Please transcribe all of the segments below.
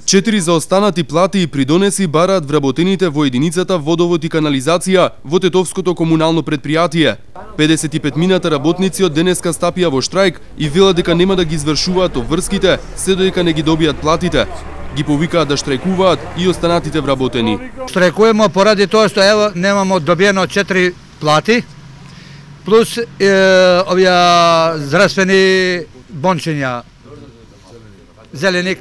4 заостанати плати и придонеси бараат вработените во единицата водовод и канализација во Тетовското комунално предпријатие. 55 мината работници од денеска стапија во штрајк и велат дека нема да ги извршуваат обврските се додека не ги добијат платите. Ги повикаат да штрајкуваат и останатите вработени. Штрајкуваме поради тоа што ево немамо добиено 4 плати плюс овие здравствени бончиња. Зелени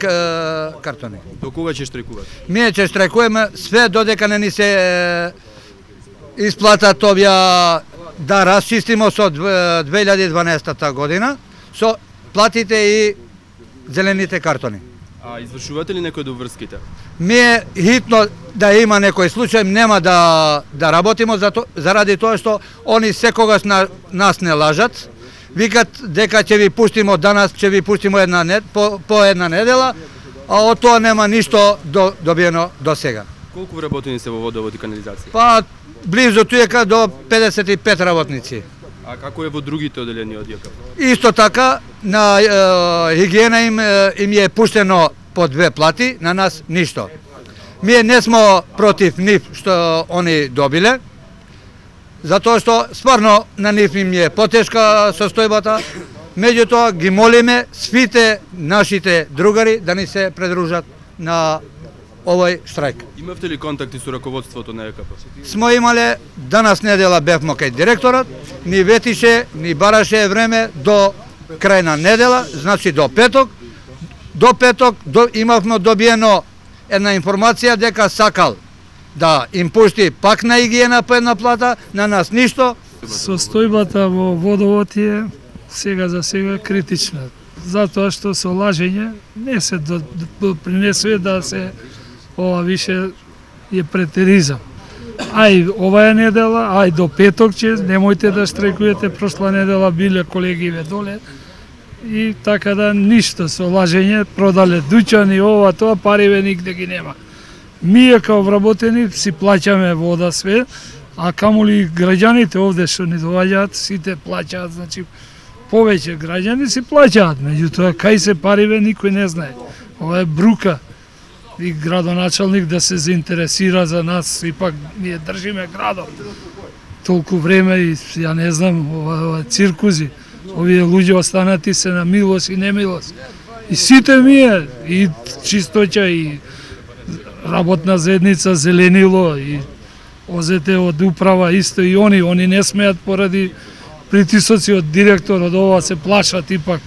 картони. До кога ќе штрајкувате? Ние ќе штрајкуваме све додека не ни се исплатат овие да расчистимо со 2012 година со платите и зелените картони. А извршувате ли некој од обврските? Ние хитно да има некој случај нема да работиме заради тоа што они секогаш нас не лажат. Викат дека ќе ви пуштимо данас, ќе ви пуштимо по една недела, а од тоа нема ништо добиено до сега. Колку вработени се во водовод и канализација? Па близу туека до 55 работници. А како е во другите оделени од ЈКП? Исто така на хигиена им е пуштено по 2 плати, на нас ништо. Ние не смо против нив што они добиле, затоа што стварно на нив им е потешка состојбата, меѓутоа ги молиме свите нашите другари да ни се придружат на овој штрајк. Имавте ли контакти со раководството на ЈКП? Смо имале, данас недела бевме кај директорот, ни ветише, ни бараше време до крај на недела, значи до петок. До петок имавме добиено една информација дека сакал да им пушти пак на хигиена по една плата, на нас ништо. Состојбата во водовод е сега за сега критична, затоа што со лажење не се принесува да се ова више е претеризам. Ај оваа недела, ај до петок че немојте да штрајкувате, прошла недела биле колегиве доле и така да ништо со лажење продале дуќани ова тоа, париве нигде ги нема. Ние као вработени си плаќаме вода све, а камоли граѓаните овде што ни доаѓаат, сите плаќаат, значи повеќе граѓани си плаќаат, меѓутоа кај се париве никој не знае. Ова е брука. И градоначалник да се заинтересира за нас, ипак ние држиме градот. Толку време и ја не знам, ова циркузи, овие луѓе останати се на милост и немилост. И сите ние, и чистоќа, и работна заедница, зеленило, и озете од управа исто и они не смеат поради притисоци од директор, од ова се плашат ипак.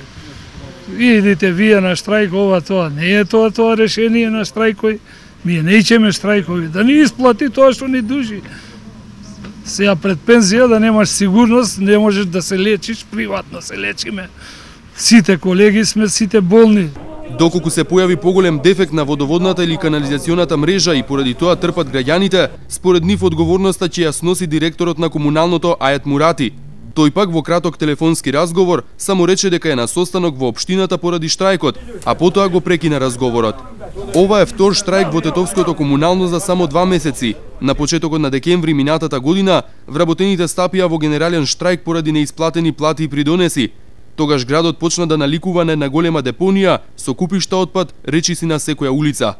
Идите вие на штрајк, ова тоа не е тоа решение на штрајкови. Ние не ичеме штрајкови, да ни исплати тоа што ни дужи. Сега пред пензија да немаш сигурност, не можеш да се лечиш, приватно се лечиме. Сите колеги сме, сите болни. Доколку се појави поголем дефект на водоводната или канализационата мрежа и поради тоа трпат граѓаните, според нив одговорноста ќе ја сноси директорот на комуналното Ајет Мурати. Тој пак во краток телефонски разговор само рече дека е на состанок во општината поради штрајкот, а потоа го прекина разговорот. Ова е втор штрајк во Тетовското комунално за само 2 месеци. На почетокот на декември минатата година, вработените стапија во генерален штрајк поради неисплатени плати и придонеси. Тогаш градот почна да наликува на една голема депонија со купишта отпад, речиси на секоја улица.